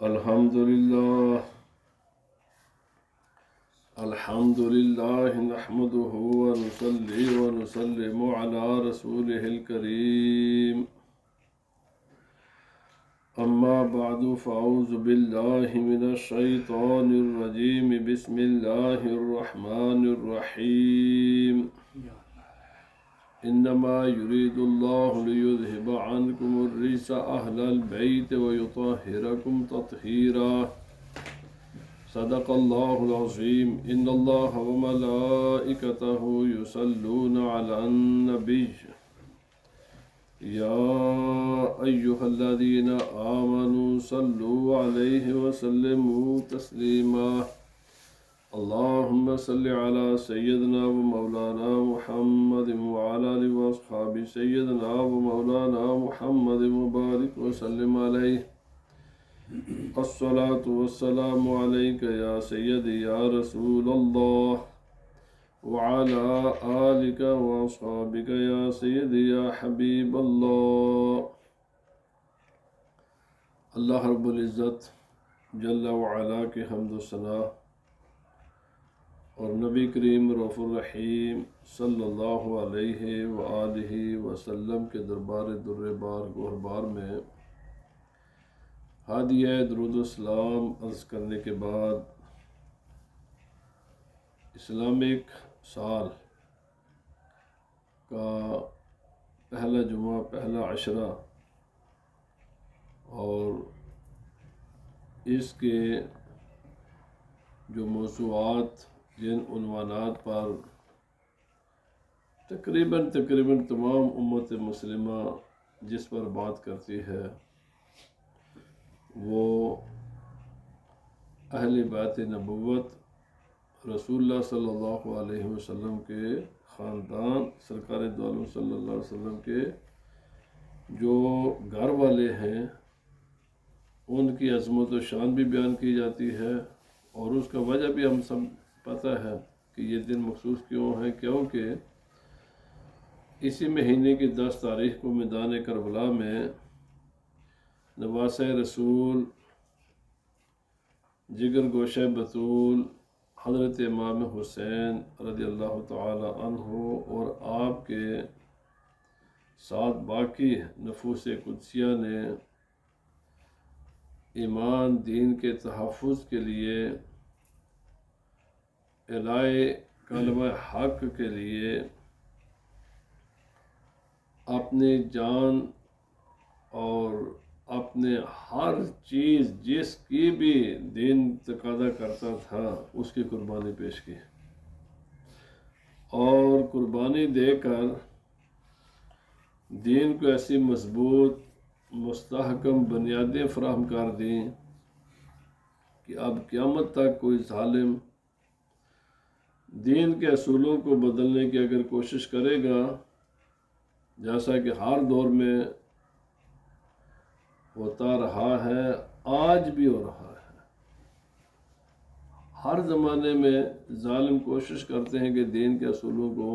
الحمد لله نحمده ونصلي ونسلم على رسوله الكريم. أما بعد فأعوذ بالله من الشيطان الرجيم. بسم الله الرحمن الرحيم. إنما يريد الله ليذهب عنكم الرجس أهل البيت ويطهركم تطهيرا. صدق الله العظيم. إن الله وملائكته يصلون على النبي يا أيها الذين آمنوا صلوا عليه وسلموا تسليما. اللهم صل على سيدنا ومولانا محمد وعلى آله وأصحاب سيدنا ومولانا محمد وبارك وسلم عليه. الصلاة والسلام عليك يا سيدي يا رسول الله وعلى آلك وأصحابك يا سيدي يا حبيب الله. اللہ رب العزت جل وعلا کے حمد و ثنا اور نبی کریم رؤوف الرحیم صلی اللہ علیہ وآلہ وسلم کے دربار در بار گہربار میں ہادیہ درود و سلام عرض کرنے کے بعد اسلامک سال کا پہلا جمعہ، پہلا عشرہ اور اس کے جو موضوعات، جن عنوانات پر تقریباً تمام امت مسلمہ جس پر بات کرتی ہے وہ اہل بیت نبوت، رسول اللہ صلی اللہ علیہ وسلم کے خاندان، سرکار دو عالم صلی اللہ علیہ وسلم کے جو گھر والے ہیں، ان کی عظمت و شان بھی بیان کی جاتی ہے، اور اس کا وجہ بھی ہم سب پتہ ہے کہ یہ دن مخصوص کیوں ہے، کیونکہ اسی مہینے کی 10 تاریخ کو میدان کربلا میں نواسہ رسول، جگر گوشہ بطول حضرت امام حسین رضی اللہ تعالی عنہ اور آپ کے ساتھ باقی نفوس قدسیہ نے ایمان دین کے تحفظ کے لیے، اعلاء کلمہ حق کے لیے اپنی جان اور اپنے ہر چیز جس کی بھی دین تقاضا کرتا تھا اس کی قربانی پیش کی، اور قربانی دے کر دین کو ایسی مضبوط مستحکم بنیادیں فراہم کر دیں کہ اب قیامت تک کوئی ظالم دین کے اصولوں کو بدلنے کی اگر کوشش کرے گا، جیسا کہ ہر دور میں ہوتا رہا ہے، آج بھی ہو رہا ہے، ہر زمانے میں ظالم کوشش کرتے ہیں کہ دین کے اصولوں کو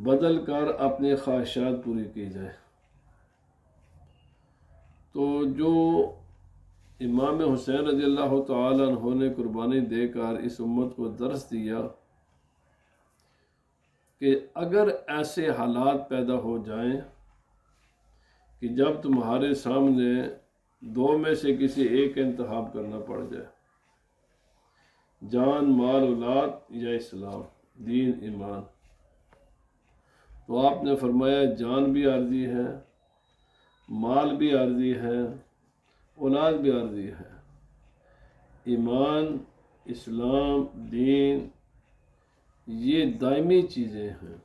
بدل کر اپنی خواہشات پوری کی جائے. تو جو امام حسین رضی اللہ تعالیٰ عنہ نے قربانی دے کر اس امت کو درس دیا کہ اگر ایسے حالات پیدا ہو جائیں کہ جب تمہارے سامنے دو میں سے کسی ایک کا انتخاب کرنا پڑ جائے، جان، مال، اولاد یا اسلام، دین، ایمان، تو آپ نے فرمایا جان بھی عارضی ہے، مال بھی عارضی ہے، اولاد بھی عارضی ہے، ایمان، اسلام، دین یہ دائمی چیزیں ہیں.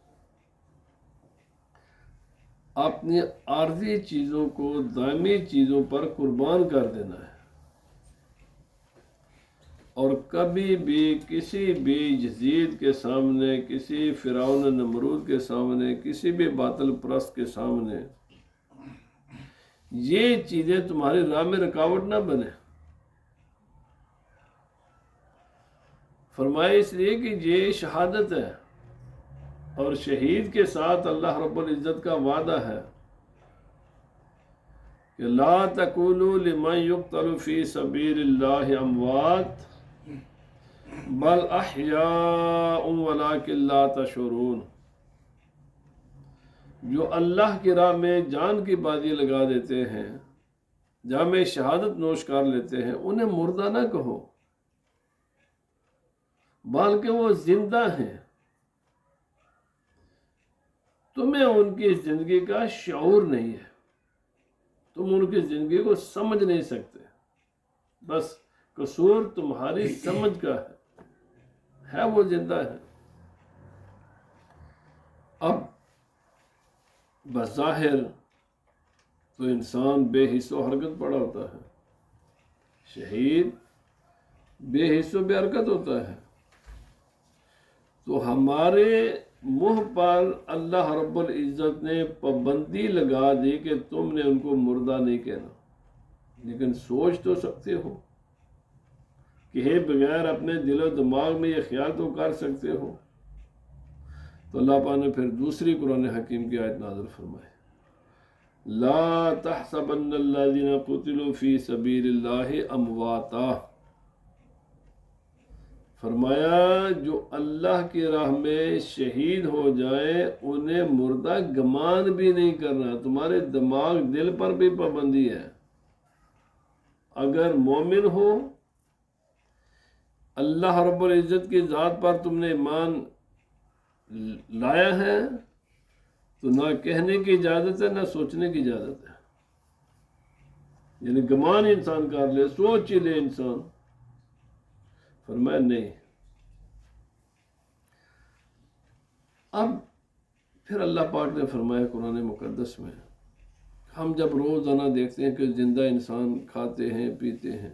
اپنی عارضی چیزوں کو دائمی چیزوں پر قربان کر دینا ہے، اور کبھی بھی کسی بھی یزید کے سامنے، کسی فرعون نمرود کے سامنے، کسی بھی باطل پرست کے سامنے یہ چیزیں تمہاری راہ میں رکاوٹ نہ بنے. فرمایا اس لیے کہ یہ شہادت ہے، اور شہید کے ساتھ اللہ رب العزت کا وعدہ ہے کہ لا تقولوا لمن یقتل فی سبیل اللہ اموات بل احیاء ولکن لا تشعرون، جو اللہ کی راہ میں جان کی بازی لگا دیتے ہیں، جام شہادت نوش کر لیتے ہیں، انہیں مردہ نہ کہو بلکہ وہ زندہ ہیں، تمہیں ان کی زندگی کا شعور نہیں ہے، تم ان کی زندگی کو سمجھ نہیں سکتے، بس قصور تمہاری سمجھ کا ہے وہ زندہ ہے۔ اب بظاہر تو انسان بے حس و حرکت پڑا ہوتا ہے، شہید بے حس و بے حرکت ہوتا ہے، تو ہمارے منہ پر اللہ رب العزت نے پابندی لگا دی کہ تم نے ان کو مردہ نہیں کہنا، لیکن سوچ تو سکتے ہو، کہے بغیر اپنے دل و دماغ میں یہ خیال تو کر سکتے ہو۔ تو اللہ پاک نے پھر دوسری قرآن حکیم کی آیت نازل فرمائی، لا تحسبن الذین قتلوا فی سبیل اللہ امواتا، فرمایا جو اللہ کی راہ میں شہید ہو جائیں انہیں مردہ گمان بھی نہیں کرنا۔ تمہارے دماغ دل پر بھی پابندی ہے، اگر مومن ہو، اللہ رب العزت کی ذات پر تم نے ایمان لایا ہے، تو نہ کہنے کی اجازت ہے نہ سوچنے کی اجازت ہے، یعنی گمان انسان کر لے، سوچ ہی لے انسان، فرمایا نہیں۔ اب پھر اللہ پاک نے فرمایا قرآن مقدس میں، ہم جب روزانہ دیکھتے ہیں کہ زندہ انسان کھاتے ہیں پیتے ہیں،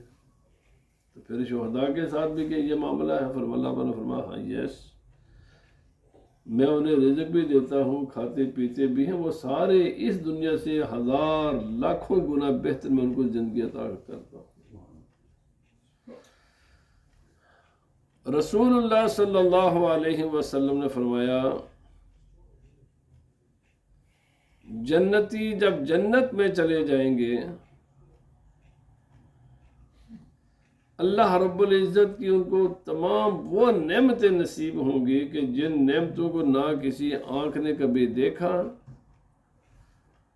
تو پھر شہداء کے ساتھ بھی کہ یہ معاملہ ہے، اللہ پاک نے فرمایا ہاں یس، میں انہیں رزق بھی دیتا ہوں، کھاتے پیتے بھی ہیں، وہ سارے اس دنیا سے ہزار لاکھوں گنا بہتر میں ان کو زندگی عطا کرتا ہوں۔ رسول اللہ صلی اللہ علیہ وسلم نے فرمایا، جنتی جب جنت میں چلے جائیں گے، اللہ رب العزت کی ان کو تمام وہ نعمتیں نصیب ہوں گی کہ جن نعمتوں کو نہ کسی آنکھ نے کبھی دیکھا،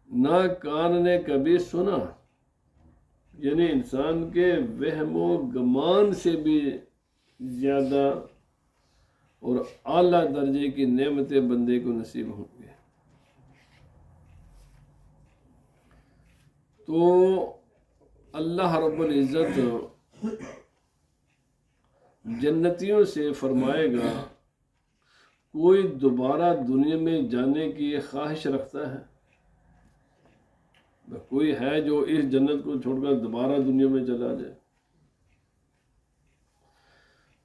نہ کان نے کبھی سنا، یعنی انسان کے وہم و گمان سے بھی زیادہ اور اعلیٰ درجے کی نعمتیں بندے کو نصیب ہوں گے۔ تو اللہ رب العزت جنتیوں سے فرمائے گا، کوئی دوبارہ دنیا میں جانے کی خواہش رکھتا ہے؟ کوئی ہے جو اس جنت کو چھوڑ کر دوبارہ دنیا میں چلا جائے؟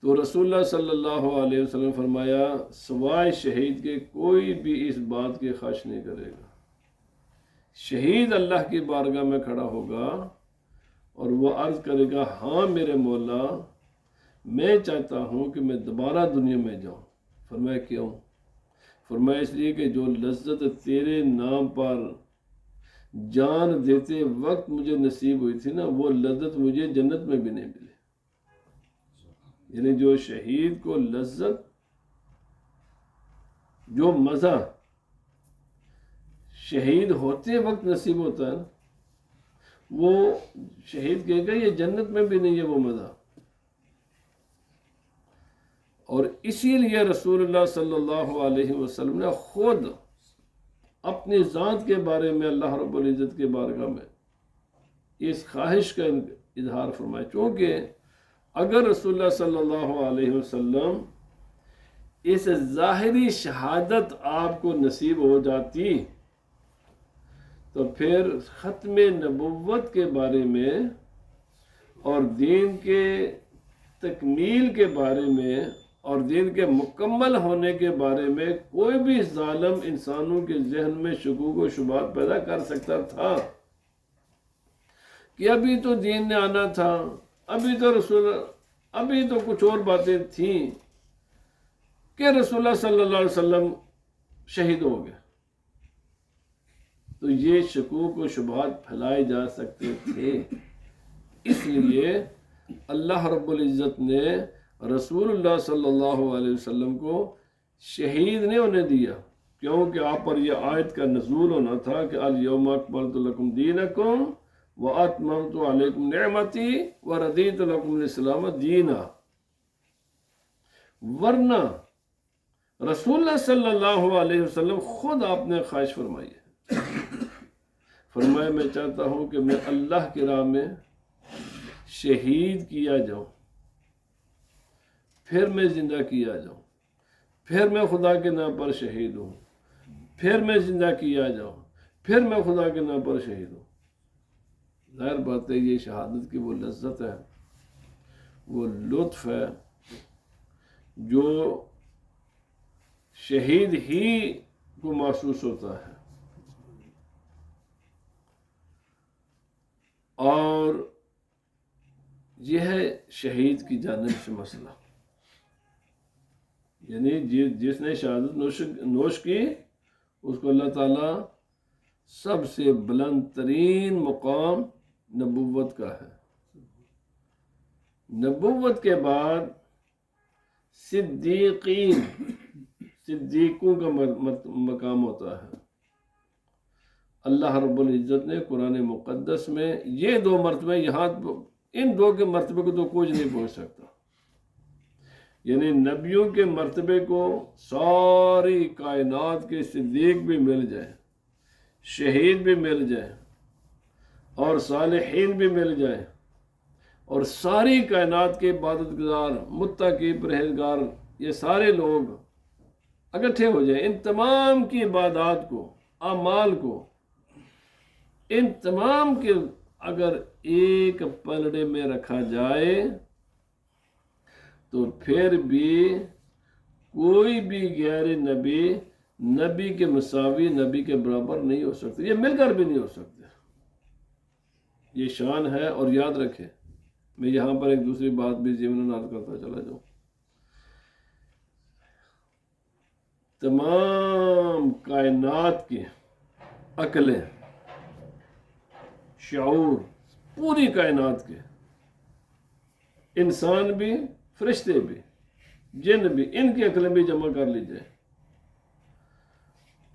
تو رسول اللہ صلی اللہ علیہ وسلم فرمایا، سوائے شہید کے کوئی بھی اس بات کی خواہش نہیں کرے گا۔ شہید اللہ کی بارگاہ میں کھڑا ہوگا اور وہ عرض کرے گا، ہاں میرے مولا، میں چاہتا ہوں کہ میں دوبارہ دنیا میں جاؤں۔ فرمایا کیوں؟ فرمایا اس لیے کہ جو لذت تیرے نام پر جان دیتے وقت مجھے نصیب ہوئی تھی نا، وہ لذت مجھے جنت میں بھی نہیں ملی۔ یعنی جو شہید کو لذت، جو مزہ شہید ہوتے وقت نصیب ہوتا ہے، وہ شہید کہے گا یہ جنت میں بھی نہیں ہے وہ مزہ۔ اور اسی لیے رسول اللہ صلی اللہ علیہ وسلم نے خود اپنی ذات کے بارے میں اللہ رب العزت کے بارگاہ میں اس خواہش کا اظہار فرمایا، چونکہ اگر رسول اللہ صلی اللہ علیہ وسلم اس ظاہری شہادت آپ کو نصیب ہو جاتی تو پھر ختم نبوت کے بارے میں اور دین کے تکمیل کے بارے میں اور دین کے مکمل ہونے کے بارے میں کوئی بھی ظالم انسانوں کے ذہن میں شکوک و شبہات پیدا کر سکتا تھا کہ ابھی تو دین نے آنا تھا، ابھی تو کچھ اور باتیں تھیں کہ رسول اللہ صلی اللہ علیہ وسلم شہید ہو گئے۔ تو یہ شکوک و شبہات پھیلائے جا سکتے تھے۔ اس لیے اللہ رب العزت نے رسول اللہ صلی اللہ علیہ وسلم کو شہید نہیں ہونے دیا، کیونکہ آپ پر یہ آیت کا نزول ہونا تھا کہ الیوم اکملت لکم دینکم واتممت علیکم نعمتی ورضیت لکم الاسلام دینا۔ ورنہ رسول اللہ صلی اللہ علیہ وسلم خود آپ نے خواہش فرمائی ہے، فرمایا میں چاہتا ہوں کہ میں اللہ کی راہ میں شہید کیا جاؤں، پھر میں زندہ کیا جاؤں، پھر میں خدا کے نام پر شہید ہوں، پھر میں زندہ کیا جاؤں، پھر میں خدا کے نام پر شہید ہوں۔ ظاہر بات ہے یہ شہادت کی وہ لذت ہے، وہ لطف ہے جو شہید ہی کو محسوس ہوتا ہے۔ اور یہ ہے شہید کی جانب سے مسئلہ، یعنی جس نے شہادت نوش کی اس کو اللہ تعالیٰ سب سے بلند ترین مقام نبوت کا ہے۔ نبوت کے بعد صدیقوں کا مقام ہوتا ہے۔ اللہ رب العزت نے قرآن مقدس میں یہ دو مرتبے، یہاں ان دو کے مرتبے کو تو کوئی نہیں پہنچ سکتا، یعنی نبیوں کے مرتبے کو ساری کائنات کے صدیق بھی مل جائے، شہید بھی مل جائے، اور صالحین بھی مل جائے، اور ساری کائنات کے عبادت گزار، متقی، پرہیزگار، یہ سارے لوگ اکٹھے ہو جائیں، ان تمام کی عبادات کو، اعمال کو، ان تمام کے اگر ایک پلڑے میں رکھا جائے تو پھر بھی کوئی بھی غیر نبی کے مساوی، نبی کے برابر نہیں ہو سکتے، یہ مل کر بھی نہیں ہو سکتے۔ یہ شان ہے۔ اور یاد رکھیں، میں یہاں پر ایک دوسری بات بھی ضمن عرض کرتا چلا جاؤں، تمام کائنات کی عقلیں، شعور، پوری کائنات کے انسان بھی، فرشتے بھی، جن بھی، ان کی عقلیں بھی جمع کر لی جائے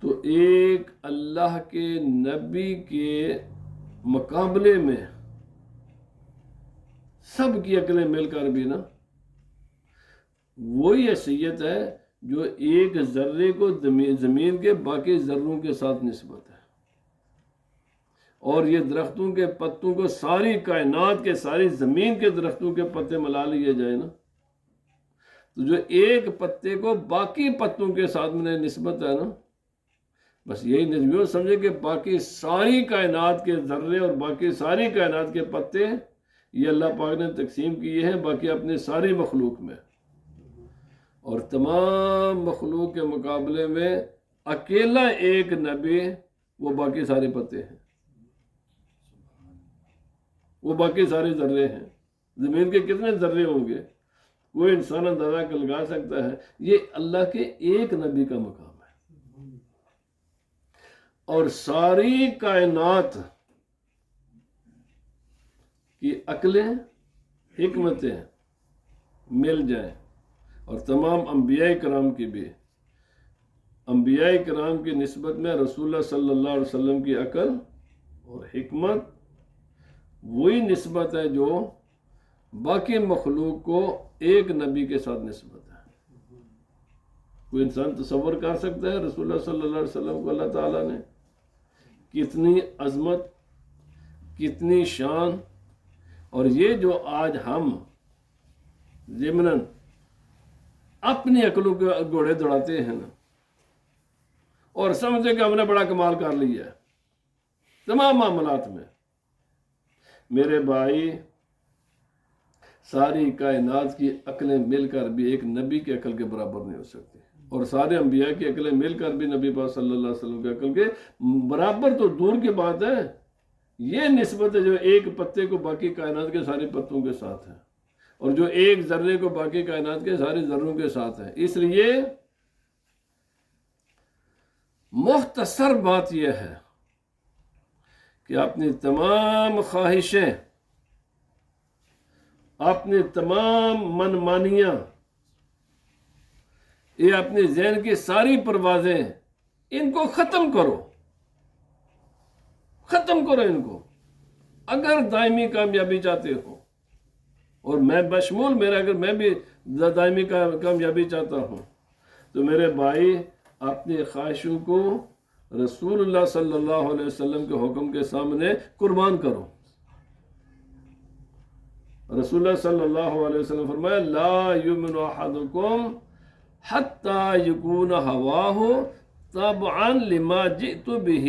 تو ایک اللہ کے نبی کے مقابلے میں سب کی عقلیں مل کر بھی نا وہی حیثیت ہے جو ایک ذرے کو زمین کے باقی ذروں کے ساتھ نسبت ہے۔ اور یہ درختوں کے پتوں کو ساری کائنات کے، ساری زمین کے درختوں کے پتے ملا لیے جائے نا تو جو ایک پتے کو باقی پتوں کے ساتھ میں نسبت ہے نا، بس یہی نسبیوں سمجھے کہ باقی ساری کائنات کے ذرے اور باقی ساری کائنات کے پتے یہ اللہ پاک نے تقسیم کیے ہیں باقی اپنی ساری مخلوق میں، اور تمام مخلوق کے مقابلے میں اکیلا ایک نبی، وہ باقی سارے پتے ہیں، وہ باقی سارے ذرے ہیں۔ زمین کے کتنے ذرے ہوں گے کوئی انسان اندازہ لگا سکتا ہے؟ یہ اللہ کے ایک نبی کا مقام ہے۔ اور ساری کائنات کی عقلیں، حکمتیں مل جائیں، اور تمام انبیاء کرام کی بھی، انبیاء کرام کی نسبت میں رسول اللہ صلی اللہ علیہ وسلم کی عقل اور حکمت وہی نسبت ہے جو باقی مخلوق کو ایک نبی کے ساتھ نسبت ہے۔ کوئی انسان تصور کر سکتا ہے رسول اللہ صلی اللہ علیہ وسلم کو اللہ تعالیٰ نے کتنی عظمت، کتنی شان، اور یہ جو آج ہم ضمناً اپنی عقلوں کے گھوڑے دوڑاتے ہیں نا اور سمجھتے کہ ہم نے بڑا کمال کر لیا ہے تمام معاملات میں، میرے بھائی ساری کائنات کی عقلیں مل کر بھی ایک نبی کی عقل کے برابر نہیں ہو سکتی، اور سارے انبیاء کی عقلیں مل کر بھی نبی پاک صلی اللہ علیہ وسلم کی عقل کے برابر تو دور کی بات ہے۔ یہ نسبت ہے جو ایک پتے کو باقی کائنات کے سارے پتوں کے ساتھ ہے، اور جو ایک ذرے کو باقی کائنات کے سارے ذروں کے ساتھ ہے۔ اس لیے مختصر بات یہ ہے کہ اپنی تمام خواہشیں، اپنی تمام منمانیاں، یہ اپنے ذہن کی ساری پروازیں، ان کو ختم کرو، ختم کرو ان کو، اگر دائمی کامیابی چاہتے ہو۔ اور میں بشمول میرا، اگر میں بھی دائمی کامیابی چاہتا ہوں تو میرے بھائی اپنی خواہشوں کو رسول اللہ صلی اللہ علیہ وسلم کے حکم کے سامنے قربان کرو۔ رسول اللہ صلی اللہ علیہ وسلم فرمایا لا یؤمن احدکم حتی یکون ہواہ تبعا لما جئت بہ،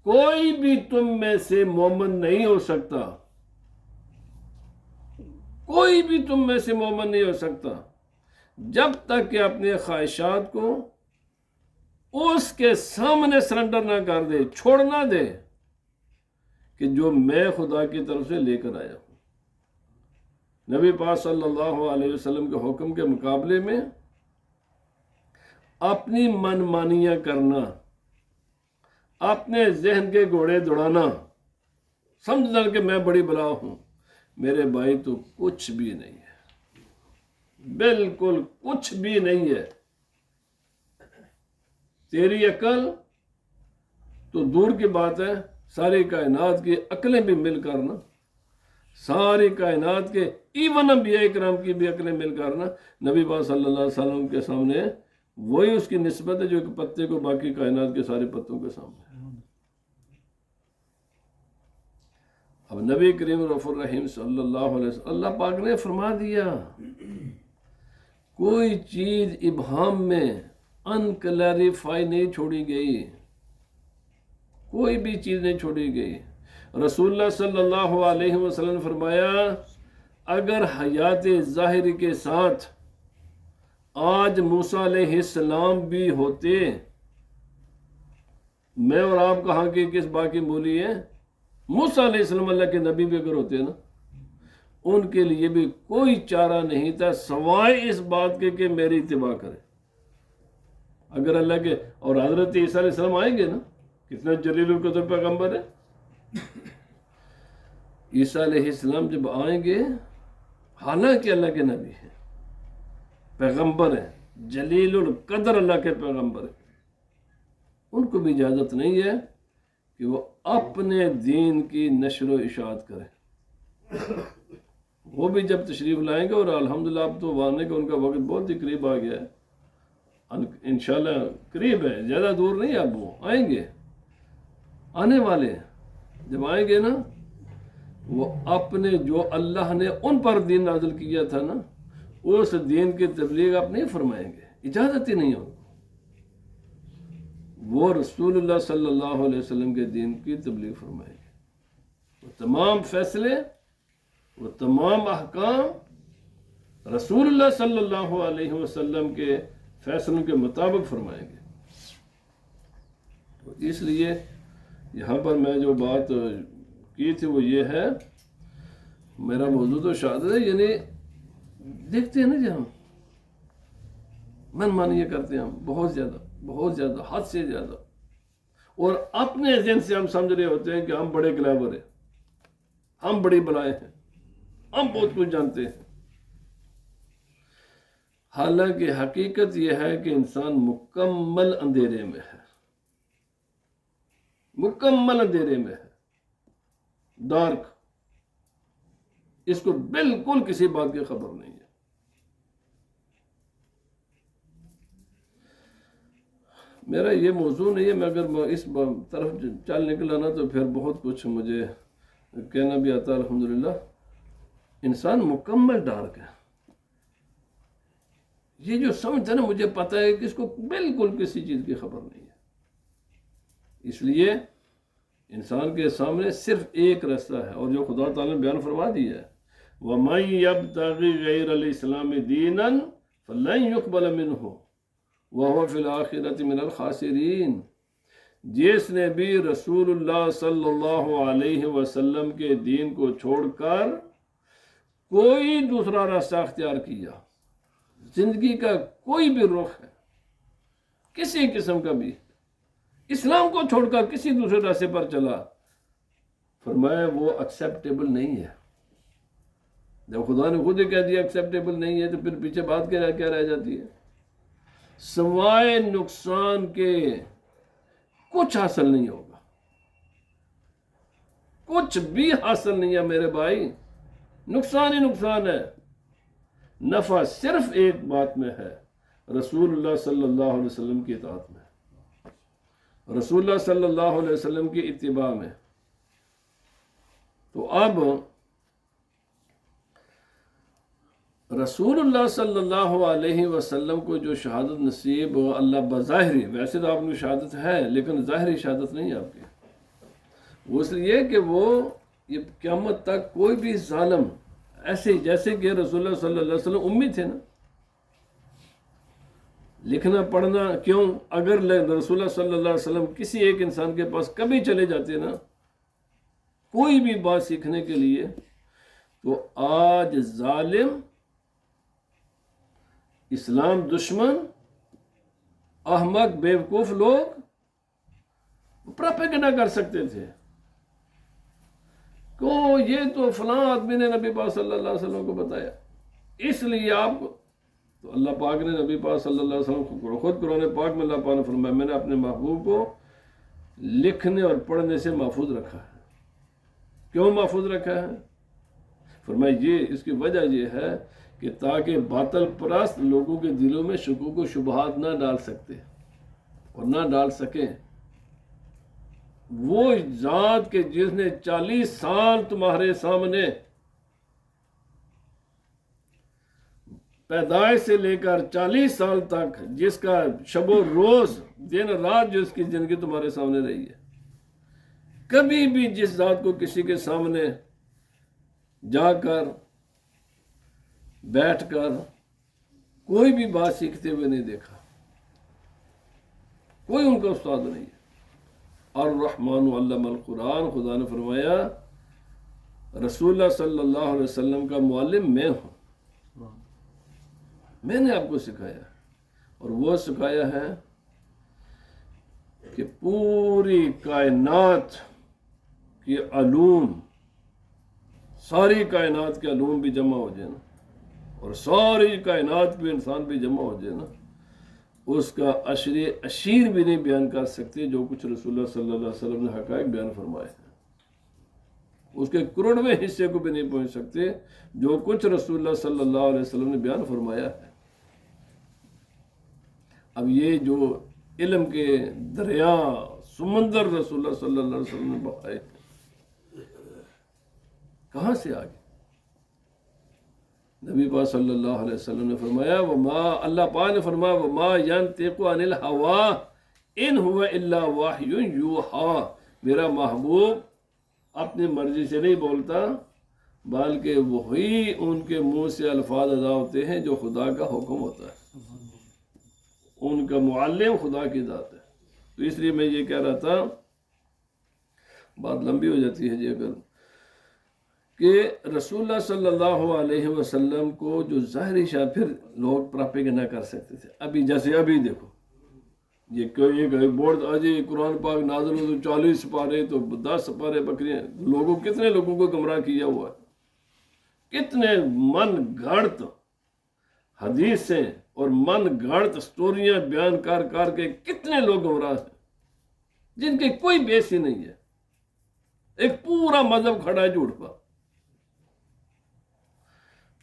کوئی بھی تم میں سے مومن نہیں ہو سکتا، کوئی بھی تم میں سے مومن نہیں ہو سکتا جب تک کہ اپنے خواہشات کو اس کے سامنے سرنڈر نہ کر دے، چھوڑ نہ دے کہ جو میں خدا کی طرف سے لے کر آیا ہوں۔ نبی پاک صلی اللہ علیہ وسلم کے حکم کے مقابلے میں اپنی من مانیاں کرنا، اپنے ذہن کے گھوڑے دوڑانا، سمجھنا کہ میں بڑی بلا ہوں، میرے بھائی تو کچھ بھی نہیں ہے، بالکل کچھ بھی نہیں ہے۔ تیری عقل تو دور کی بات ہے، ساری کائنات کی عقلیں بھی مل کر نا، ساری کائنات کے ایون انبیاء کرام کی بھی عقلیں مل کر نا نبی پاک صلی اللہ علیہ وسلم کے سامنے وہی اس کی نسبت ہے جو ایک پتے کو باقی کائنات کے سارے پتوں کے سامنے۔ اب نبی کریم رف الرحیم صلی اللہ علیہ وسلم، اللہ پاک نے فرما دیا کوئی چیز ابہام میں انکلیریفائی نہیں چھوڑی گئی، کوئی بھی چیز نہیں چھوڑی گئی۔ رسول اللہ صلی اللہ علیہ وسلم نے فرمایا اگر حیات ظاہری کے ساتھ آج موسیٰ علیہ السلام بھی ہوتے، میں اور آپ کہاں کی کس باقی بولی ہے، موسیٰ علیہ السلام اللہ کے نبی بھی اگر ہوتے نا، ان کے لیے بھی کوئی چارہ نہیں تھا سوائے اس بات کے کہ میری اتباع کرے۔ اگر اللہ کے اور حضرت عیسیٰ علیہ السلام آئیں گے نا، کتنا جلیل القدر پیغمبر ہے، عیسیٰ علیہ السلام جب آئیں گے، حالانکہ اللہ کے نبی ہیں، پیغمبر ہیں، جلیل القدر اللہ کے پیغمبر ہیں، ان کو بھی اجازت نہیں ہے کہ وہ اپنے دین کی نشر و اشاعت کریں۔ وہ بھی جب تشریف لائیں گے، اور الحمدللہ اب تو آنے کا ان کا وقت بہت ہی قریب آ گیا ہے، انشاءاللہ قریب ہے، زیادہ دور نہیں، اب وہ آئیں گے، آنے والے ہیں۔ جب آئیں گے نا، وہ اپنے جو اللہ نے ان پر دین نازل کیا تھا نا، اس دین کی تبلیغ آپ نہیں فرمائیں گے، اجازت ہی نہیں ہوگی۔ وہ رسول اللہ صلی اللہ علیہ وسلم کے دین کی تبلیغ فرمائیں گے، وہ تمام فیصلے، وہ تمام احکام رسول اللہ صلی اللہ علیہ وسلم کے فیصلوں کے مطابق فرمائیں گے۔ تو اس لیے یہاں پر میں جو بات کی تھی وہ یہ ہے، میرا موضوع تو شہادت ہے، یعنی دیکھتے ہیں نا جی ہم من مانیے کرتے ہیں، ہم بہت زیادہ بہت زیادہ، حد سے زیادہ، اور اپنے ذہن سے ہم سمجھ رہے ہوتے ہیں کہ ہم بڑے کلیور ہیں، ہم بڑی بلائیں ہیں، ہم بہت کچھ جانتے ہیں۔ حالانکہ حقیقت یہ ہے کہ انسان مکمل اندھیرے میں ہے، مکمل اندھیرے میں ہے، ڈارک، اس کو بالکل کسی بات کی خبر نہیں ہے۔ میرا یہ موضوع نہیں ہے، میں اگر اس طرف چل نکلا نا تو پھر بہت کچھ مجھے کہنا بھی آتا ہے۔ الحمدللہ انسان مکمل ڈارک ہے، یہ جو سمجھتا ہے نا، مجھے پتہ ہے کہ اس کو بالکل کسی چیز کی خبر نہیں ہے۔ اس لیے انسان کے سامنے صرف ایک راستہ ہے، اور جو خدا تعالیٰ نے بیان فرما دیا ہے، وَمَن يَبْتَغِ غَيْرَ الْإِسْلَامِ دِينًا فَلَن يُقْبَلَ مِنْهُ وَهُوَ فِي الْآخِرَةِ مِنَ الْخَاسِرِينَ، جس نے بھی رسول اللہ صلی اللہ علیہ وسلم کے دین کو چھوڑ کر کوئی دوسرا راستہ اختیار کیا، زندگی کا کوئی بھی رخ ہے، کسی قسم کا بھی، اسلام کو چھوڑ کر کسی دوسرے راستے پر چلا، فرمایا وہ ایکسیپٹیبل نہیں ہے۔ جب خدا نے خود ہی کہہ دیا ایکسیپٹیبل نہیں ہے تو پھر پیچھے بات کیا رہ جاتی ہے؟ سوائے نقصان کے کچھ حاصل نہیں ہوگا، کچھ بھی حاصل نہیں ہے میرے بھائی، نقصان ہی نقصان ہے۔ نفع صرف ایک بات میں ہے، رسول اللہ صلی اللہ علیہ وسلم کی اطاعت میں، رسول اللہ صلی اللہ علیہ وسلم کی اتباع میں۔ تو اب رسول اللہ صلی اللہ علیہ وسلم کو جو شہادت نصیب اللہ بظاہری، ویسے تو آپ کی شہادت ہے لیکن ظاہری شہادت نہیں ہے آپ کی، وہ اس لیے کہ وہ یہ قیامت تک کوئی بھی ظالم، ایسے جیسے کہ رسول اللہ صلی اللہ علیہ وسلم امی تھے نا، لکھنا پڑھنا کیوں؟ اگر رسول اللہ صلی اللہ علیہ وسلم کسی ایک انسان کے پاس کبھی چلے جاتے نا کوئی بھی بات سیکھنے کے لیے، تو آج ظالم، اسلام دشمن، احمق بیوقوف لوگ پراپیگنڈا کر سکتے تھے کہ یہ تو فلاں آدمی نے نبی پاک صلی اللہ علیہ وسلم کو بتایا، اس لیے آپ کو۔ تو اللہ پاک نے نبی پاک صلی اللہ علیہ وسلم کو خود قرآن پاک میں اللہ پاک نے فرمایا میں نے اپنے محبوب کو لکھنے اور پڑھنے سے محفوظ رکھا ہے۔ کیوں محفوظ رکھا ہے؟ فرمایا یہ اس کی وجہ یہ ہے کہ تاکہ باطل پرست لوگوں کے دلوں میں شکوک و شبہات نہ ڈال سکتے اور نہ ڈال سکیں۔ وہ ذات کہ جس نے 40 سال تمہارے سامنے پیدائش سے لے کر 40 سال تک، جس کا شب و روز دن رات جو اس کی زندگی تمہارے سامنے رہی ہے، کبھی بھی جس ذات کو کسی کے سامنے جا کر بیٹھ کر کوئی بھی بات سیکھتے ہوئے نہیں دیکھا، کوئی ان کا استاد نہیں ہے۔ الرحمن علم القرآن، خدا نے فرمایا رسول اللہ صلی اللہ علیہ وسلم کا معلم میں ہوں، میں نے آپ کو سکھایا، اور وہ سکھایا ہے کہ پوری کائنات کے علوم، ساری کائنات کے علوم بھی جمع ہو جائے نا، اور ساری کائنات بھی انسان بھی جمع ہو جائے نا، اس کا اشیر بھی نہیں بیان کر سکتے جو کچھ رسول اللہ صلی اللہ علیہ وسلم نے حقائق بیان فرمائے ہیں، اس کے کروڑویں حصے کو بھی نہیں پہنچ سکتے جو کچھ رسول اللہ صلی اللہ علیہ وسلم نے بیان فرمایا ہے۔ اب یہ جو علم کے دریا سمندر رسول اللہ صلی اللہ علیہ وسلم نے بہائے کہاں سے آگے؟ نبی پاک صلی اللہ علیہ وسلم نے فرمایا اللہ پاک نے فرمایا وَمَا يَنْطِقُ عَنِ الْهَوَىٰ إِنْ هُوَ إِلَّا وَحْيٌ يُوحَىٰ، میرا محبوب اپنی مرضی سے نہیں بولتا بلکہ وہی ان کے منہ سے الفاظ ادا ہوتے ہیں جو خدا کا حکم ہوتا ہے، ان کا معلم خدا کی ذات ہے۔ تو اس لیے میں یہ کہہ رہا تھا، بات لمبی ہو جاتی ہے جی اگر، کہ رسول اللہ صلی اللہ علیہ وسلم کو جو ظاہری پھر لوگ پراپیگنڈا کر سکتے تھے۔ ابھی جیسے ابھی دیکھو یہ کہ بورڈ آجی قرآن پاک نازل ہو تو 40 سپارے تو 10 سپارے بکریاں، لوگوں کتنے لوگوں کو گمراہ کیا ہوا ہے، کتنے من گھڑت حدیثیں اور من گھڑت سٹوریاں بیان کر کے کتنے لوگ گمراہ ہیں جن کی کوئی بیس ہی نہیں ہے، ایک پورا مذہب کھڑا ہے جھوٹ پر۔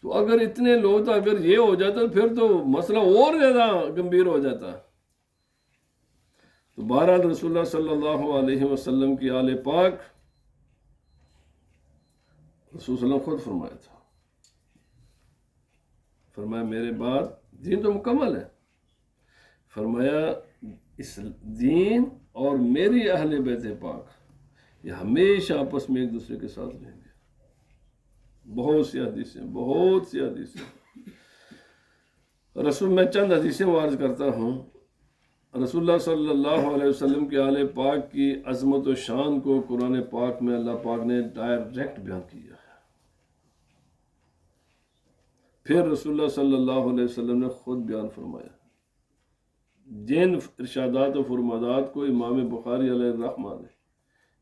تو اگر اتنے لوگ، تو اگر یہ ہو جاتا پھر تو مسئلہ اور زیادہ گمبھیر ہو جاتا۔ تو بہرحال رسول اللہ صلی اللہ علیہ وسلم کی آل پاک، رسول صلی اللہ علیہ وسلم خود فرمایا تھا، فرمایا میرے بعد دین تو مکمل ہے، فرمایا اس دین اور میری اہل بیت پاک یہ ہمیشہ آپس میں ایک دوسرے کے ساتھ رہیں گے۔ بہت سی حدیثیں رسول، میں چند حدیثیں عرض کرتا ہوں۔ رسول اللہ صلی اللہ علیہ وسلم کے آل پاک کی عظمت و شان کو قرآن پاک میں اللہ پاک نے ڈائریکٹ بیان کیا ہے۔ پھر رسول اللہ صلی اللہ علیہ وسلم نے خود بیان فرمایا، جن ارشادات و فرمادات کو امام بخاری علیہ الرحمہ نے،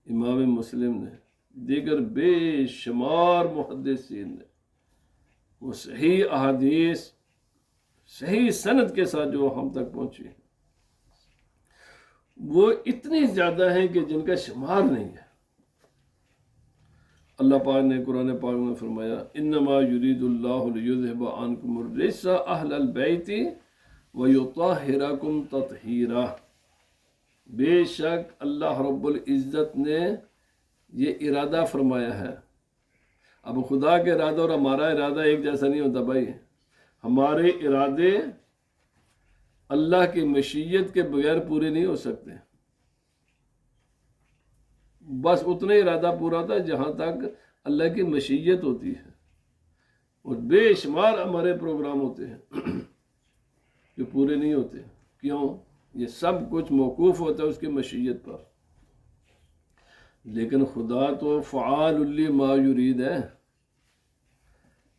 امام مسلم نے، دیگر بے شمار محدثین نے وہ صحیح احادیث صحیح سند کے ساتھ جو ہم تک پہنچی ہیں وہ اتنی زیادہ ہیں کہ جن کا شمار نہیں ہے۔ اللہ پاک نے قرآن پاک میں فرمایا انما یرید اللہ لیذھب عنکم الرجس اہل البیت ویطہرکم تطہیرا، بے شک اللہ رب العزت نے یہ ارادہ فرمایا ہے۔ اب خدا کے ارادہ اور ہمارا ارادہ ایک جیسا نہیں ہوتا بھائی، ہمارے ارادے اللہ کی مشیت کے بغیر پورے نہیں ہو سکتے۔ بس اتنا ہی ارادہ پورا ہوتا ہے جہاں تک اللہ کی مشیت ہوتی ہے، اور بے شمار ہمارے پروگرام ہوتے ہیں جو پورے نہیں ہوتے۔ کیوں؟ یہ سب کچھ موقوف ہوتا ہے اس کی مشیت پر۔ لیکن خدا تو فعال لما یرید ہے،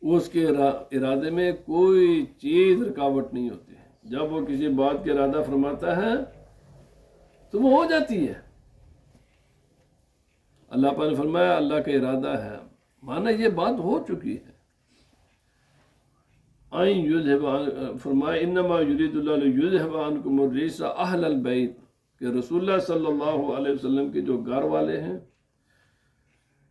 اس کے ارادے میں کوئی چیز رکاوٹ نہیں ہوتی۔ جب وہ کسی بات کا ارادہ فرماتا ہے تو وہ ہو جاتی ہے۔ اللہ پاک نے فرمایا اللہ کا ارادہ ہے، مانا یہ بات ہو چکی ہے۔ فرمایا انما یرید اللہ لیذھب عنکم الرجس اہل البیت، کہ رسول اللہ صلی اللہ علیہ وسلم کے جو گھر والے ہیں،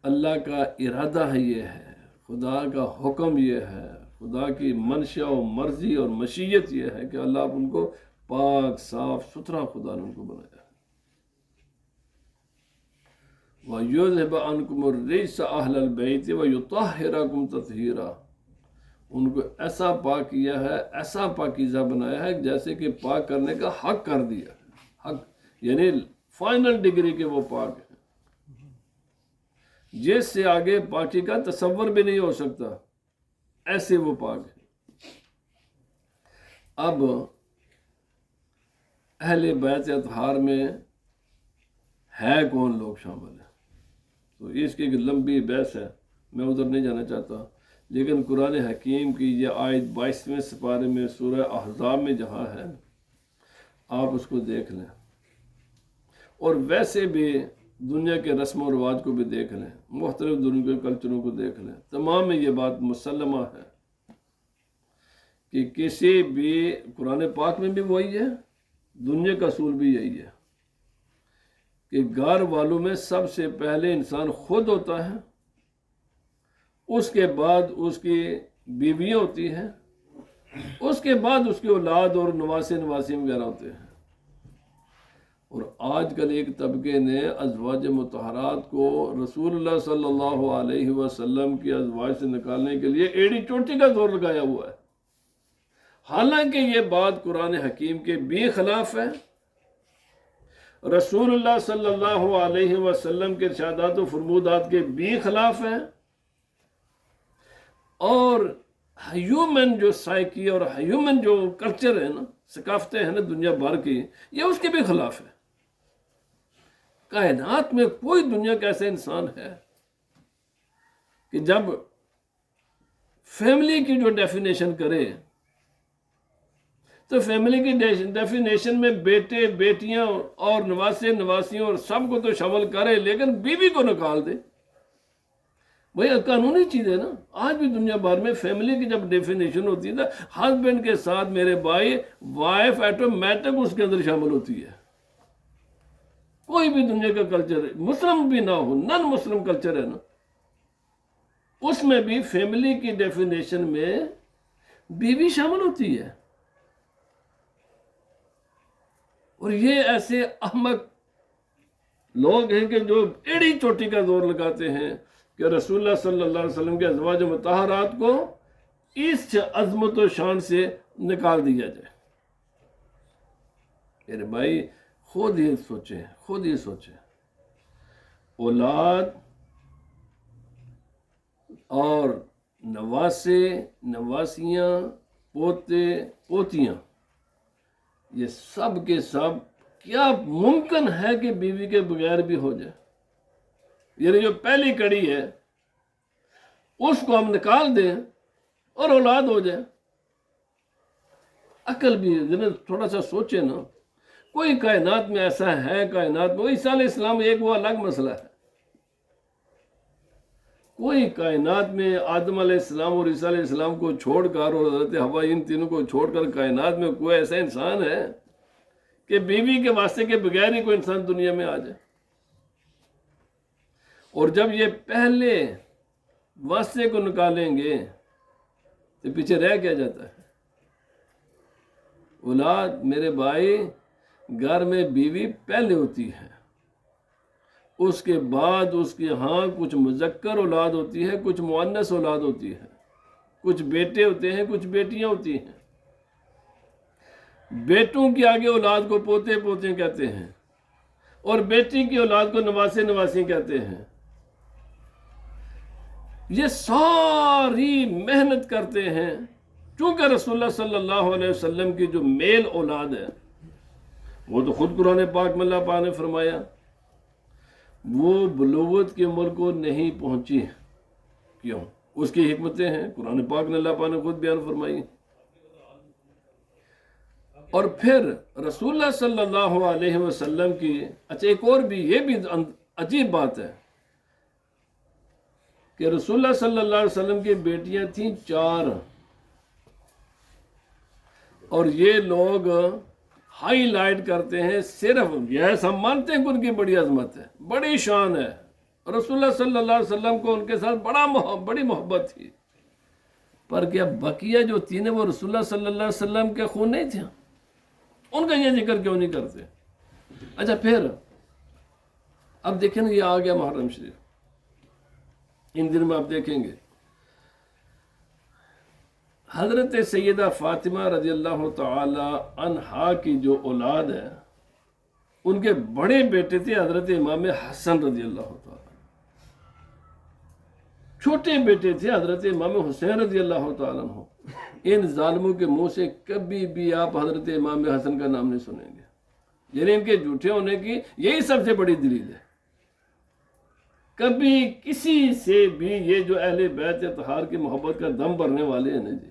اللہ کا ارادہ ہے، یہ ہے خدا کا حکم، یہ ہے خدا کی منشا و مرضی اور مشیت، یہ ہے کہ اللہ ان کو پاک صاف ستھرا خدا نے ان کو بنایا ہے۔ وَيُذْهِبَ عَنْكُمُ الرِّجْسَ أَهْلَ الْبَيْتِ وَيُطَهِّرَكُمْ تَطْهِيرًا، ان کو ایسا پاک کیا ہے، ایسا پاکیزہ بنایا ہے جیسے کہ پاک کرنے کا حق کر دیا ہے۔ حق یعنی فائنل ڈگری کے وہ پاک ہیں، جس سے آگے پاکی کا تصور بھی نہیں ہو سکتا، ایسے وہ پاک ہیں۔ اب اہل بیت اطہار میں ہے کون لوگ شامل ہیں، تو اس کی ایک لمبی بحث ہے، میں ادھر نہیں جانا چاہتا، لیکن قرآن حکیم کی یہ آیت 22ویں سپارے میں سورہ احزاب میں جہاں ہے آپ اس کو دیکھ لیں، اور ویسے بھی دنیا کے رسم و رواج کو بھی دیکھ لیں، مختلف دنیا کے کلچروں کو دیکھ لیں، تمام میں یہ بات مسلمہ ہے کہ کسی بھی قرآن پاک میں بھی وہی ہے، دنیا کا اصول بھی یہی ہے کہ گھر والوں میں سب سے پہلے انسان خود ہوتا ہے، اس کے بعد اس کی بیویاں ہوتی ہیں، اس کے بعد اس کی اولاد اور نواسے وغیرہ ہوتے ہیں۔ اور آج کل ایک طبقے نے ازواج مطہرات کو رسول اللہ صلی اللہ علیہ وسلم کی ازواج سے نکالنے کے لیے ایڑی چوٹی کا زور لگایا ہوا ہے، حالانکہ یہ بات قرآن حکیم کے بھی خلاف ہے، رسول اللہ صلی اللہ علیہ وسلم کے ارشادات و فرمودات کے بھی خلاف ہے، اور ہیومن جو سائیکی اور ہیومن جو کلچر ہے نا، ثقافتیں ہیں نا دنیا بھر کی، یہ اس کے بھی خلاف ہے۔ کائنات میں کوئی دنیا کا ایسا انسان ہے کہ جب فیملی کی جو ڈیفینیشن کرے تو فیملی کی ڈیفینیشن میں بیٹے بیٹیاں اور نواسے نواسیوں اور سب کو تو شامل کرے، لیکن بیوی کو نکال دے۔ بھئی قانونی چیز ہے نا، آج بھی دنیا بھر میں فیملی کی جب ڈیفینیشن ہوتی ہے نا، ہسبینڈ کے ساتھ میرے بھائی وائف آٹومیٹک اس کے اندر شامل ہوتی ہے۔ کوئی بھی دنیا کا کلچر مسلم بھی نہ ہو، نن مسلم کلچر ہے نا، اس میں بھی فیملی کی ڈیفینیشن میں بیوی شامل ہوتی ہے۔ اور یہ ایسے احمق لوگ ہیں کہ جو ایڑی چوٹی کا زور لگاتے ہیں کہ رسول اللہ صلی اللہ علیہ وسلم کے ازواج مطہرات کو اس عظمت و شان سے نکال دیا جائے۔ میرے بھائی خود ہی سوچیں، اولاد اور نواسے نواسیاں پوتے پوتیاں، یہ سب کے سب کیا ممکن ہے کہ بیوی کے بغیر بھی ہو جائے؟ یعنی جو پہلی کڑی ہے اس کو ہم نکال دیں اور اولاد ہو جائے۔ عقل بھی تھوڑا سا سوچے نا، کوئی کائنات میں ایسا ہے، کائنات میں عیسیٰ علیہ السلام ایک وہ الگ مسئلہ ہے، کوئی کائنات میں آدم علیہ السلام اور عیسیٰ علیہ السلام کو چھوڑ کر اور حضرت حوا، ان تینوں کو چھوڑ کر کائنات میں کوئی ایسا انسان ہے کہ بیوی کے واسطے کے بغیر ہی کوئی انسان دنیا میں آ جائے؟ اور جب یہ پہلے واسطے کو نکالیں گے تو پیچھے رہ کیا جاتا ہے؟ اولاد میرے بھائی، گھر میں بیوی پہلے ہوتی ہے، اس کے بعد اس کے ہاں کچھ مذکر اولاد ہوتی ہے، کچھ مؤنث اولاد ہوتی ہے، کچھ بیٹے ہوتے ہیں، کچھ بیٹیاں ہوتی ہیں۔ بیٹوں کی آگے اولاد کو پوتے پوتے کہتے ہیں، اور بیٹی کی اولاد کو نواسے نواسی کہتے ہیں۔ یہ ساری محنت کرتے ہیں، چونکہ رسول اللہ صلی اللہ علیہ وسلم کی جو میل اولاد ہے، وہ تو خود قرآن پاک میں اللہ پاک نے فرمایا وہ بلوغت کی عمر کو نہیں پہنچی۔ کیوں؟ اس کی حکمتیں ہیں، قرآن پاک نے اللہ پاک نے خود بیان فرمائی۔ اور پھر رسول اللہ صلی اللہ علیہ وسلم کی اچھا ایک اور بھی، یہ بھی عجیب بات ہے کہ رسول اللہ صلی اللہ علیہ وسلم کی بیٹیاں تھیں 4، اور یہ لوگ ہائی لائٹ کرتے ہیں صرف یہ، ہم مانتے ہیں کہ ان کی بڑی عظمت ہے، بڑی شان ہے، رسول اللہ صلی اللہ علیہ وسلم کو ان کے ساتھ بڑی محبت تھی، پر کیا بقیہ جو تین وہ رسول اللہ صلی اللہ علیہ وسلم کے خون نہیں تھے؟ ان کا یہ ذکر کیوں نہیں کرتے؟ اچھا پھر اب دیکھیں نا، یہ آ گیا محرم شریف، ان دن میں آپ دیکھیں گے حضرت سیدہ فاطمہ رضی اللہ تعالی عنہا کی جو اولاد ہے، ان کے بڑے بیٹے تھے حضرت امام حسن رضی اللہ تعالی، چھوٹے بیٹے تھے حضرت امام حسین رضی اللہ تعالیٰ عنہ۔ ان ظالموں کے منہ سے کبھی بھی آپ حضرت امام حسن کا نام نہیں سنیں گے، یعنی ان کے جھوٹے ہونے کی یہی سب سے بڑی دلیل ہے۔ کبھی کسی سے بھی یہ جو اہل بیت اطہار کی محبت کا دم بھرنے والے ہیں نا جی،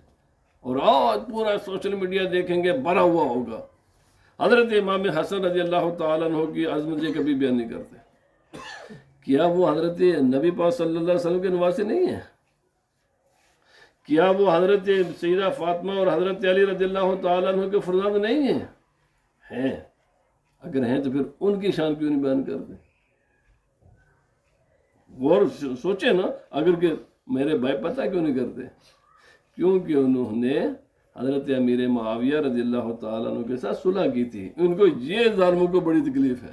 اور آج پورا سوشل میڈیا دیکھیں گے بھرا ہوا ہوگا، حضرت امام حسن رضی اللہ تعالیٰ عنہ کی عظمت یہ کبھی بیان نہیں کرتے۔ کیا وہ حضرت نبی پاک صلی اللہ علیہ وسلم کے نواسے نہیں ہیں؟ کیا وہ حضرت سیدہ فاطمہ اور حضرت علی رضی اللہ تعالیٰ عنہ کے فرزند نہیں ہیں؟ ہیں، اگر ہیں تو پھر ان کی شان کیوں نہیں بیان کرتے؟ غور سوچے نا، اگر کہ میرے بھائی پتہ کیوں نہیں کرتے؟ کیونکہ انہوں نے حضرت امیر معاویہ رضی اللہ تعالیٰ عنہ کے ساتھ صلح کی تھی۔ ان کو یہ ظالموں کو بڑی تکلیف ہے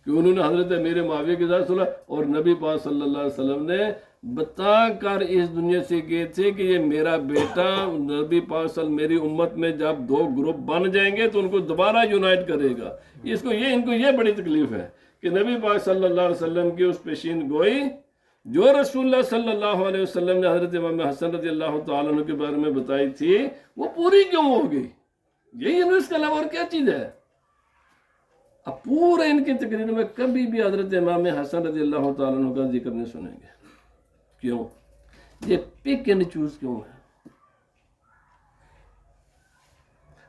کہ انہوں نے حضرت امیر معاویہ کے ساتھ صلح، اور نبی پاک صلی اللہ علیہ وسلم نے بتا کر اس دنیا سے گئے تھے کہ یہ میرا بیٹا نبی پاک صلی اللہ علیہ وسلم میری امت میں جب 2 گروپ بن جائیں گے تو ان کو دوبارہ یونائٹ کرے گا۔ ان کو یہ بڑی تکلیف ہے کہ نبی پاک صلی اللہ علیہ وسلم کی اس پیشین گوئی جو رسول اللہ صلی اللہ علیہ وسلم نے حضرت امام حسن رضی اللہ تعالیٰ عنہ کے بارے میں بتائی تھی، وہ پوری کیوں ہو گئی؟ یہی انہوں، اس کے علاوہ اور کیا چیز ہے؟ اب پورے ان کی تقریر میں کبھی بھی حضرت امام حسن رضی اللہ تعالیٰ عنہ کا ذکر نہیں سنیں گے۔ کیوں؟ یہ پک اینڈ چوز کیوں ہے؟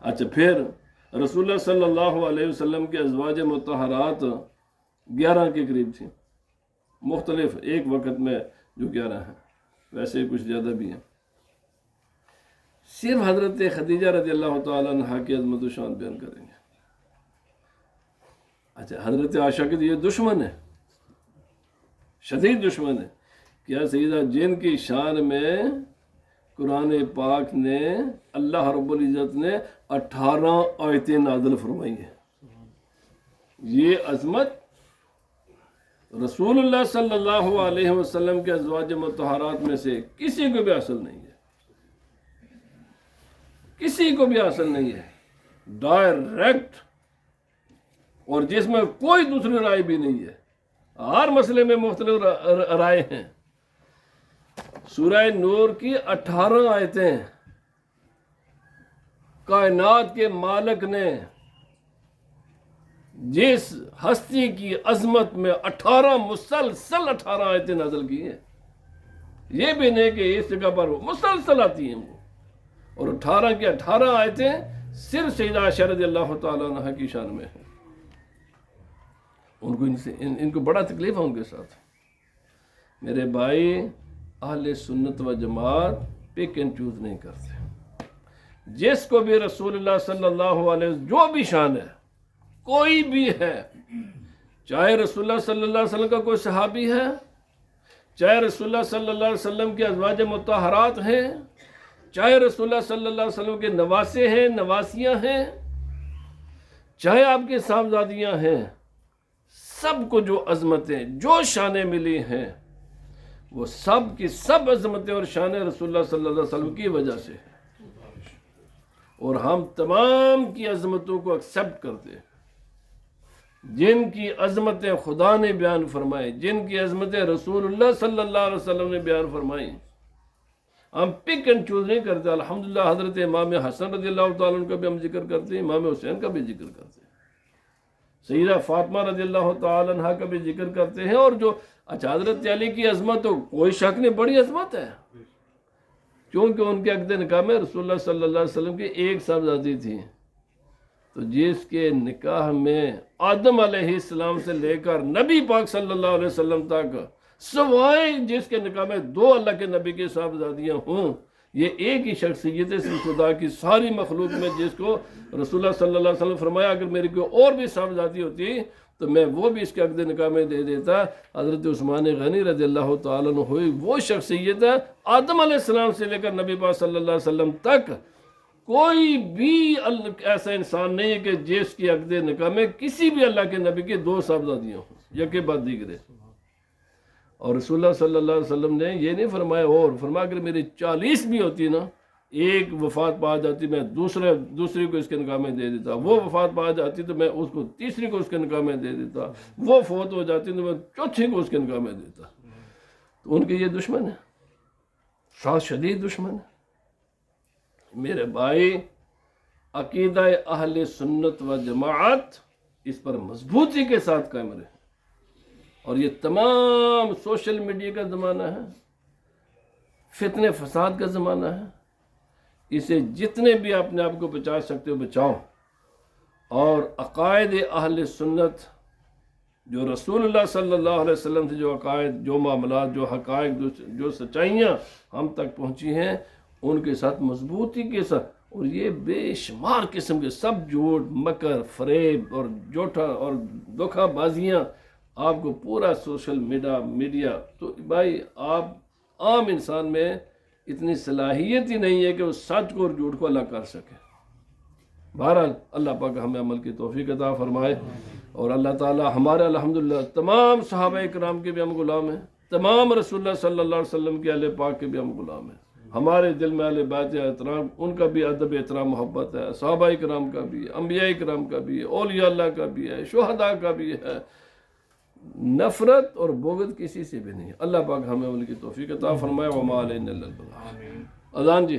اچھا پھر رسول اللہ صلی اللہ علیہ وسلم کے ازواج مطہرات 11 کے قریب تھیں، مختلف ایک وقت میں جو 11 ہیں، ویسے کچھ زیادہ بھی ہیں۔ صرف حضرت خدیجہ رضی اللہ تعالیٰ عنہ کی عظمت و شان بیان کریں گے۔ اچھا حضرت عائشہ کے یہ دشمن ہے، شدید دشمن ہے۔ کیا سیدہ جن کی شان میں قرآن پاک نے، اللہ رب العزت نے 18 آیتیں نازل فرمائی ہیں۔ یہ عظمت رسول اللہ صلی اللہ علیہ وسلم کے ازواج مطہرات میں سے کسی کو بھی حاصل نہیں ہے، کسی کو بھی حاصل نہیں ہے، ڈائریکٹ، اور جس میں کوئی دوسری رائے بھی نہیں ہے۔ ہر مسئلے میں مختلف رائے ہیں۔ سورہ نور کی 18 آیتیں کائنات کے مالک نے جس ہستی کی عظمت میں 18 مسلسل 18 آیتیں نازل کی ہیں، یہ بھی نہیں کہ اس جگہ پر مسلسل آتی ہیں وہ، اور 18 کی 18 آیتیں صرف سیدہ عائشہ رضی اللہ تعالیٰ عنہ کی شان میں ہیں. ان کو بڑا تکلیف ہے ان کے ساتھ. میرے بھائی اہل سنت و جماعت پک اینڈ چوز نہیں کرتے. جس کو بھی رسول اللہ صلی اللہ علیہ وسلم جو بھی شان ہے کوئی بھی ہے، چاہے رسول اللہ صلی اللہ علیہ وسلم کا کوئی صحابی ہے، چاہے رسول اللہ صلی اللہ علیہ وسلم کے ازواج مطہرات ہیں، چاہے رسول اللہ صلی اللہ علیہ وسلم کے نواسے ہیں، نواسیاں ہیں، چاہے آپ کے صاحبزادیاں ہیں، سب کو جو عظمتیں جو شانیں ملی ہیں وہ سب کی سب عظمتیں اور شانیں رسول اللہ صلی اللہ علیہ وسلم کی وجہ سے ہیں. اور ہم تمام کی عظمتوں کو ایکسیپٹ کرتے ہیں. جن کی عظمتیں خدا نے بیان فرمائی، جن کی عظمتیں رسول اللہ صلی اللہ علیہ وسلم نے بیان فرمائی، ہم پک اینڈ چوز نہیں کرتے. الحمدللہ حضرت امام حسن رضی اللہ تعالیٰ عنہ کا بھی ہم ذکر کرتے ہیں، امام حسین کا بھی ذکر کرتے ہیں، سیدہ فاطمہ رضی اللہ تعالیٰ عنہ کا بھی ذکر کرتے ہیں. اور جو حضرت علی کی عظمت ہو، کوئی شک نہیں، بڑی عظمت ہے، کیونکہ ان کے عقد نکاح میں رسول اللہ صلی اللہ علیہ وسلم کی ایک صاحبزادی تھی. تو جس کے نکاح میں آدم علیہ السلام سے لے کر نبی پاک صلی اللہ علیہ وسلم تک سوائے جس کے نکاح میں 2 اللہ کے نبی کی صاحبزادیاں ہوں، یہ ایک ہی شخصیت ہے خدا کی ساری مخلوق میں جس کو رسول اللہ صلی اللہ علیہ وسلم فرمایا اگر میری کوئی اور بھی صاحبزادی ہوتی تو میں وہ بھی اس کے عقد نکاح میں دے دیتا. حضرت عثمان غنی رضی اللہ تعالیٰ عنہ ہوئی وہ شخصیت ہے آدم علیہ السلام سے لے کر نبی پاک صلی اللہ علیہ وسلم تک کوئی بھی ایسا انسان نہیں ہے کہ جس کی عقد نکاح میں کسی بھی اللہ کے نبی کی 2 صاحبزادیاں ہوں یکے بعد دیگرے. اور رسول اللہ صلی اللہ علیہ وسلم نے یہ نہیں فرمایا، اور فرمایا اگر میری 40 بھی ہوتی نا، ایک وفات پا جاتی میں دوسری کو اس کے نکاح میں دے دیتا، وہ وفات پا جاتی تو میں اس کو تیسری کو اس کے نکاح میں دے دیتا، وہ فوت ہو جاتی تو میں چوتھی کو اس کے نکاح میں دیتا. تو ان کے یہ دشمن ہے، سخت شدید دشمن ہے. میرے بھائی عقیدہ اہل سنت و جماعت اس پر مضبوطی کے ساتھ قائم رہے. اور یہ تمام سوشل میڈیا کا زمانہ ہے، فتنے فساد کا زمانہ ہے، اسے جتنے بھی اپنے آپ کو بچا سکتے ہو بچاؤ. اور عقائد اہل سنت جو رسول اللہ صلی اللہ علیہ وسلم سے جو عقائد، جو معاملات، جو حقائق، جو سچائیاں ہم تک پہنچی ہیں ان کے ساتھ مضبوطی کے ساتھ. اور یہ بے شمار قسم کے سب جھوٹ، مکر، فریب اور جھوٹا اور دھوکہ بازیاں آپ کو پورا سوشل میڈیا. تو بھائی آپ عام انسان میں اتنی صلاحیت ہی نہیں ہے کہ وہ سچ کو اور جھوٹ کو الگ کر سکے. بہرحال اللہ پاک ہمیں عمل کی توفیق عطا فرمائے. اور اللہ تعالی ہمارے الحمدللہ تمام صحابہ کرام کے بھی ہم غلام ہیں، تمام رسول اللہ صلی اللہ علیہ وسلم کے اہل پاک کے بھی ہم غلام ہیں. ہمارے دل میں اہل بیت احترام، ان کا بھی ادب احترام محبت ہے، صحابہ کرام کا بھی، انبیاء کرام کا بھی، اولیاء اللہ کا بھی ہے، شہداء کا بھی ہے. نفرت اور بغض کسی سے بھی نہیں. اللہ پاک ہمیں ان کی توفیق عطا فرمائے. وما علینا الا البلاغ. اذان جی.